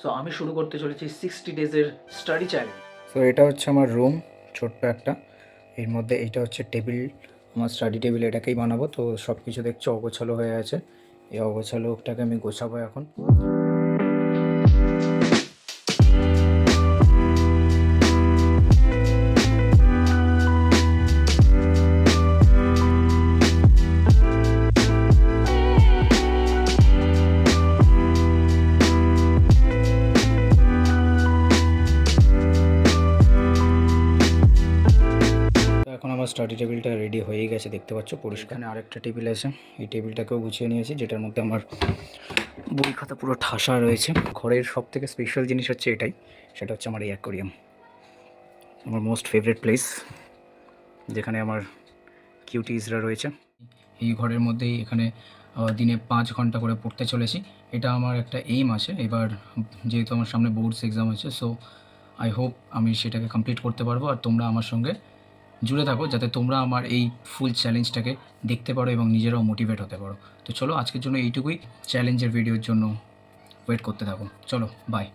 So আমি শুরু করতে চলেছি 60 ডেজের স্টাডি চ্যালেঞ্জ। সো এটা হচ্ছে আমার রুম, ছোট্ট একটা। এর মধ্যে এইটা হচ্ছে টেবিল, আমার স্টাডি টেবিল, এটাকেই বানাবো। তো সব কিছু দেখছো অগোছালো হয়ে আছে, এই অগোছালোটাকে আমি গোছাবো এখন। এখন আমার স্টাডি টেবিলটা রেডি হয়ে গেছে, দেখতে পাচ্ছ পরিষ্কার। আরেকটা টেবিল আছে, এই টেবিলটাকেও গুছিয়ে নিয়েছি, যেটার মধ্যে আমার বই খাতা পুরো ঠাসা রয়েছে। ঘরের সব থেকে স্পেশাল জিনিস হচ্ছে এটাই, সেটা হচ্ছে আমার এই অ্যাকোরিয়াম, আমার মোস্ট ফেভারিট প্লেস, যেখানে আমার কিউটিজরা রয়েছে। এই ঘরের মধ্যেই এখানে দিনে 5 ঘন্টা করে পড়তে চলেছি। এটা আমার একটা এইম আছে এবার, যেহেতু আমার সামনে বোর্ডস এক্সাম আছে। সো আই হোপ আমি সেটাকে কমপ্লিট করতে পারবো, আর তোমরা আমার সঙ্গে জুড়ে থাকো, যাতে তোমরা আমার এই ফুল চ্যালেঞ্জটাকে দেখতে পারো এবং নিজেরাও মোটিভেট হতে পারো। তো চলো, আজকের জন্য এইটুকুই। চ্যালেঞ্জের ভিডিওর জন্য ওয়েট করতে থাকো। চলো, বাই।